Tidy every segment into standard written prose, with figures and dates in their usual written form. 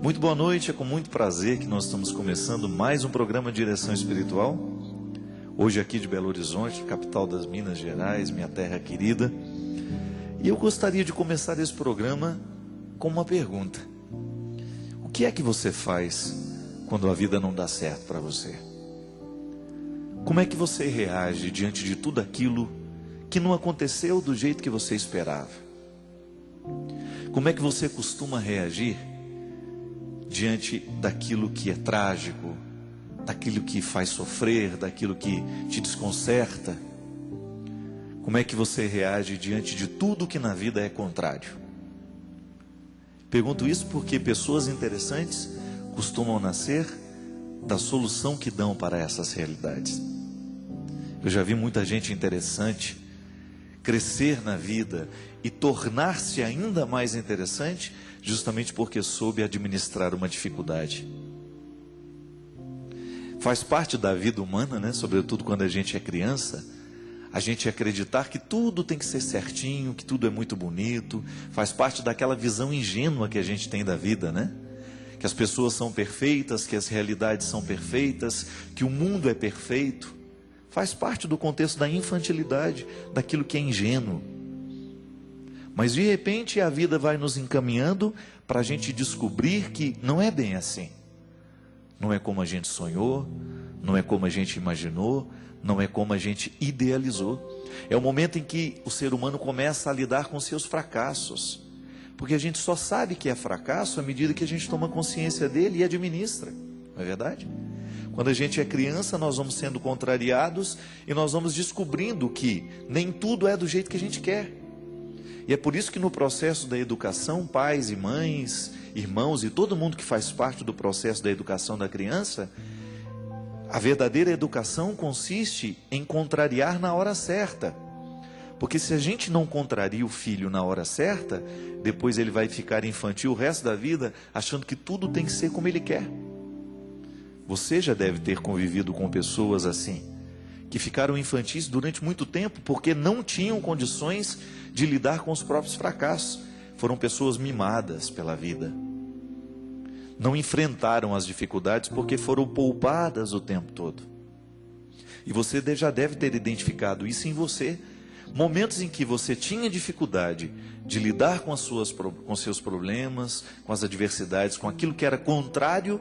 Muito boa noite, é com muito prazer que nós estamos começando mais um programa de Direção Espiritual. Hoje aqui de Belo Horizonte, capital das Minas Gerais, minha terra querida. E eu gostaria de começar esse programa com uma pergunta. O que é que você faz quando a vida não dá certo para você? Como é que você reage diante de tudo aquilo que não aconteceu do jeito que você esperava? Como é que você costuma reagir diante daquilo que é trágico, daquilo que faz sofrer, daquilo que te desconcerta? Como é que você reage diante de tudo que na vida é contrário? Pergunto isso porque pessoas interessantes costumam nascer da solução que dão para essas realidades. Eu já vi muita gente interessante crescer na vida e tornar-se ainda mais interessante justamente porque soube administrar uma dificuldade. Faz parte da vida humana, né? Sobretudo quando a gente é criança, a gente acreditar que tudo tem que ser certinho, que tudo é muito bonito. Faz parte daquela visão ingênua que a gente tem da vida, né? Que as pessoas são perfeitas, que as realidades são perfeitas, que o mundo é perfeito. Faz parte do contexto da infantilidade, daquilo que é ingênuo. Mas de repente a vida vai nos encaminhando para a gente descobrir que não é bem assim. Não é como a gente sonhou, não é como a gente imaginou, não é como a gente idealizou. É o momento em que o ser humano começa a lidar com seus fracassos. Porque a gente só sabe que é fracasso à medida que a gente toma consciência dele e administra. Não é verdade? Quando a gente é criança, nós vamos sendo contrariados e nós vamos descobrindo que nem tudo é do jeito que a gente quer. E é por isso que no processo da educação, pais e mães, irmãos e todo mundo que faz parte do processo da educação da criança, a verdadeira educação consiste em contrariar na hora certa. Porque se a gente não contraria o filho na hora certa, depois ele vai ficar infantil o resto da vida, achando que tudo tem que ser como ele quer. Você já deve ter convivido com pessoas assim, que ficaram infantis durante muito tempo porque não tinham condições de lidar com os próprios fracassos. Foram pessoas mimadas pela vida. Não enfrentaram as dificuldades porque foram poupadas o tempo todo. E você já deve ter identificado isso em você. Momentos em que você tinha dificuldade de lidar com seus problemas, com as adversidades, com aquilo que era contrário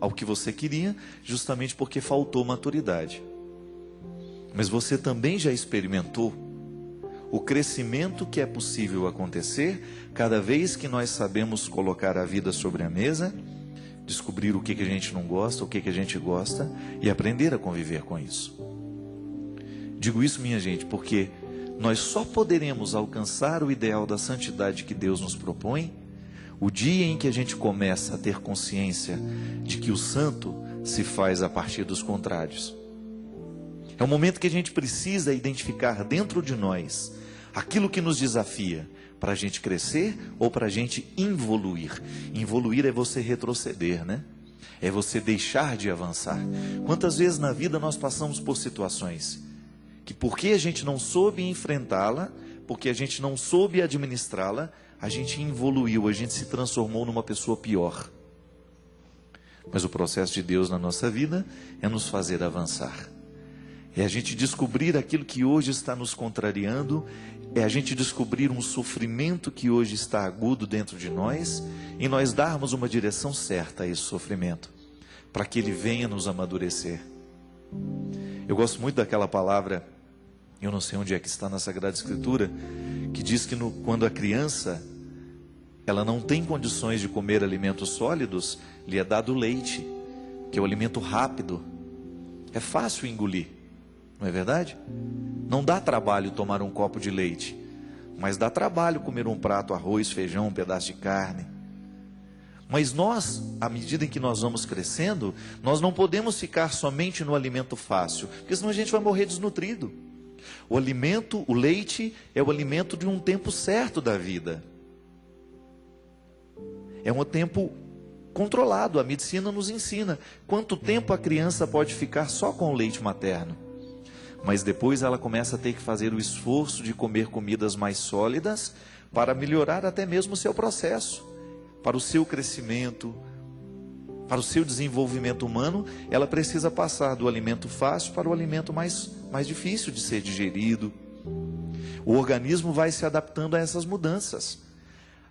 ao que você queria, justamente porque faltou maturidade. Mas você também já experimentou o crescimento que é possível acontecer cada vez que nós sabemos colocar a vida sobre a mesa, descobrir o que a gente não gosta, o que a gente gosta e aprender a conviver com isso. Digo isso, minha gente, porque nós só poderemos alcançar o ideal da santidade que Deus nos propõe o dia em que a gente começa a ter consciência de que o santo se faz a partir dos contrários. É o momento que a gente precisa identificar dentro de nós aquilo que nos desafia para a gente crescer ou para a gente evoluir. Evoluir é você retroceder, né? É você deixar de avançar. Quantas vezes na vida nós passamos por situações que porque a gente não soube enfrentá-la, porque a gente não soube administrá-la, a gente evoluiu, a gente se transformou numa pessoa pior. Mas o processo de Deus na nossa vida é nos fazer avançar. É a gente descobrir aquilo que hoje está nos contrariando, é a gente descobrir um sofrimento que hoje está agudo dentro de nós, e nós darmos uma direção certa a esse sofrimento, para que ele venha nos amadurecer. Eu gosto muito daquela palavra, eu não sei onde é que está na Sagrada Escritura, que diz que quando a criança ela não tem condições de comer alimentos sólidos, lhe é dado leite, que é o alimento rápido. É fácil engolir, não é verdade? Não dá trabalho tomar um copo de leite, mas dá trabalho comer um prato, arroz, feijão, um pedaço de carne. Mas nós, à medida em que nós vamos crescendo, nós não podemos ficar somente no alimento fácil, porque senão a gente vai morrer desnutrido. O alimento, o leite, é o alimento de um tempo certo da vida. É um tempo controlado, a medicina nos ensina quanto tempo a criança pode ficar só com o leite materno. Mas depois ela começa a ter que fazer o esforço de comer comidas mais sólidas para melhorar até mesmo o seu processo. para o seu crescimento, para o seu desenvolvimento humano, ela precisa passar do alimento fácil para o alimento mais difícil de ser digerido. O organismo vai se adaptando a essas mudanças.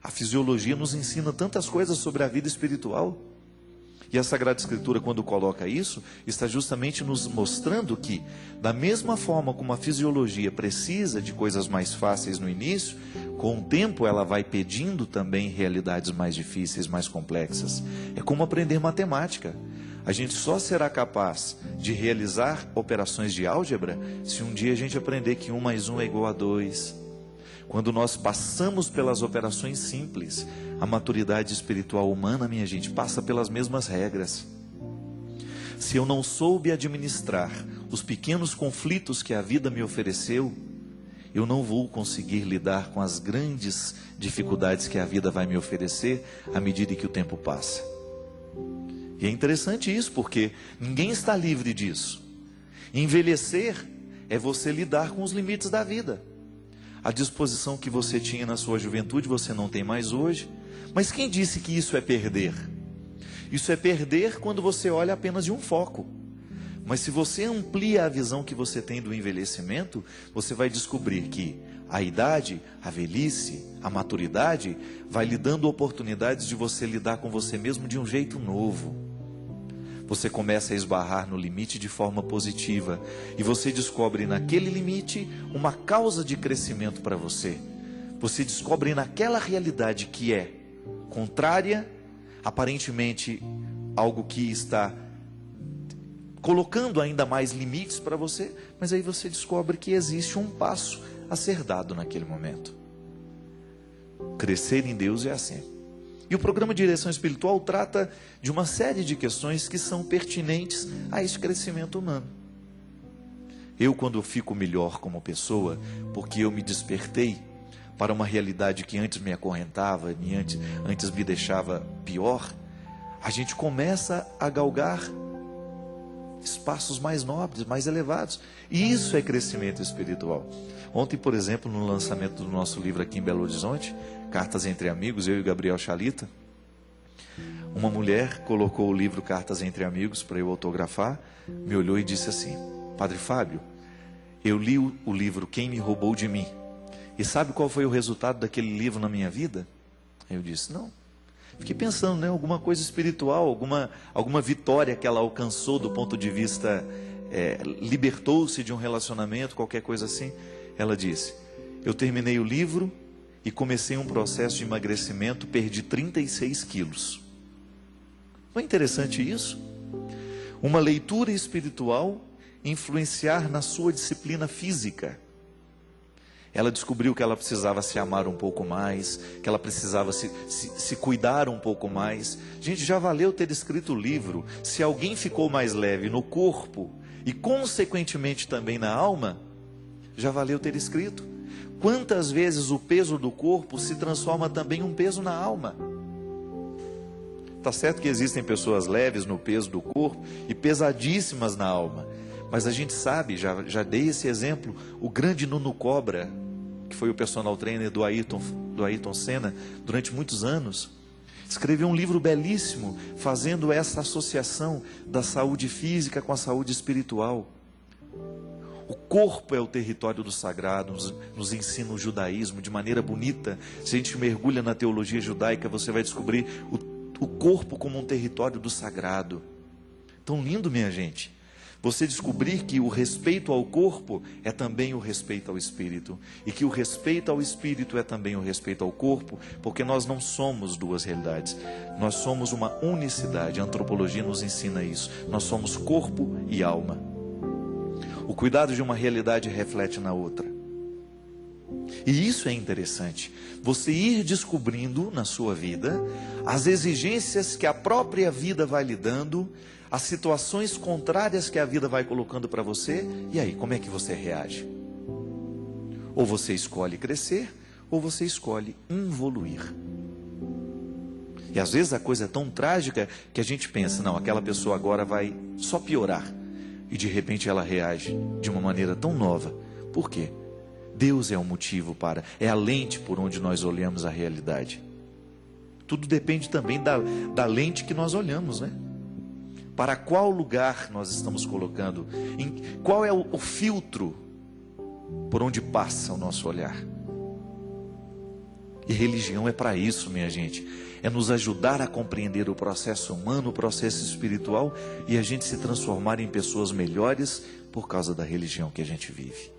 A fisiologia nos ensina tantas coisas sobre a vida espiritual. E a Sagrada Escritura, quando coloca isso, está justamente nos mostrando que, da mesma forma como a fisiologia precisa de coisas mais fáceis no início, com o tempo ela vai pedindo também realidades mais difíceis, mais complexas. É como aprender matemática. A gente só será capaz de realizar operações de álgebra se um dia a gente aprender que 1 mais 1 é igual a 2. Quando nós passamos pelas operações simples, a maturidade espiritual humana, minha gente, passa pelas mesmas regras. Se eu não soube administrar os pequenos conflitos que a vida me ofereceu, eu não vou conseguir lidar com as grandes dificuldades que a vida vai me oferecer à medida que o tempo passa. E é interessante isso, porque ninguém está livre disso. Envelhecer é você lidar com os limites da vida. A disposição que você tinha na sua juventude, você não tem mais hoje. Mas quem disse que isso é perder? Isso é perder quando você olha apenas de um foco. Mas se você amplia a visão que você tem do envelhecimento, você vai descobrir que a idade, a velhice, a maturidade, vai lhe dando oportunidades de você lidar com você mesmo de um jeito novo. Você começa a esbarrar no limite de forma positiva e você descobre naquele limite uma causa de crescimento para você. Você descobre naquela realidade que é contrária, aparentemente algo que está colocando ainda mais limites para você, mas aí você descobre que existe um passo a ser dado naquele momento. Crescer em Deus é assim. E o programa de direção espiritual trata de uma série de questões que são pertinentes a esse crescimento humano. Eu, quando fico melhor como pessoa, porque eu me despertei para uma realidade que antes me acorrentava, antes me deixava pior, a gente começa a galgar espaços mais nobres, mais elevados. E isso é crescimento espiritual. Ontem, por exemplo, no lançamento do nosso livro aqui em Belo Horizonte, Cartas entre Amigos, eu e Gabriel Chalita, uma mulher colocou o livro Cartas entre Amigos para eu autografar, me olhou e disse assim: Padre Fábio, eu li o livro Quem Me Roubou de Mim, e sabe qual foi o resultado daquele livro na minha vida? Eu disse: não. Fiquei pensando, né, alguma coisa espiritual, alguma vitória que ela alcançou do ponto de vista, libertou-se de um relacionamento, qualquer coisa assim. Ela disse: eu terminei o livro e comecei um processo de emagrecimento, perdi 36 quilos. Não é interessante isso? Uma leitura espiritual influenciar na sua disciplina física. Ela descobriu que ela precisava se amar um pouco mais, que ela precisava se cuidar um pouco mais. Gente, já valeu ter escrito o livro. Se alguém ficou mais leve no corpo e consequentemente também na alma, já valeu ter escrito. Quantas vezes o peso do corpo se transforma também em um peso na alma? Está certo que existem pessoas leves no peso do corpo e pesadíssimas na alma. Mas a gente sabe, já dei esse exemplo, o grande Nuno Cobra, que foi o personal trainer do Ayrton Senna durante muitos anos, escreveu um livro belíssimo fazendo essa associação da saúde física com a saúde espiritual. O corpo é o território do sagrado, nos ensina o judaísmo de maneira bonita. Se a gente mergulha na teologia judaica, você vai descobrir o corpo como um território do sagrado. Tão lindo, minha gente. Você descobrir que o respeito ao corpo é também o respeito ao espírito, e que o respeito ao espírito é também o respeito ao corpo, porque nós não somos duas realidades, nós somos uma unicidade. A antropologia nos ensina isso. Nós somos corpo e alma. O cuidado de uma realidade reflete na outra. E isso é interessante. Você ir descobrindo na sua vida as exigências que a própria vida vai lhe dando, as situações contrárias que a vida vai colocando para você. E aí, como é que você reage? Ou você escolhe crescer, ou você escolhe evoluir. E às vezes a coisa é tão trágica que a gente pensa: não, aquela pessoa agora vai só piorar. E de repente ela reage de uma maneira tão nova. Por quê? Deus é o motivo é a lente por onde nós olhamos a realidade. Tudo depende também da lente que nós olhamos, né? Para qual lugar nós estamos colocando? Qual é o filtro por onde passa o nosso olhar? E religião é para isso, minha gente. É nos ajudar a compreender o processo humano, o processo espiritual, e a gente se transformar em pessoas melhores por causa da religião que a gente vive.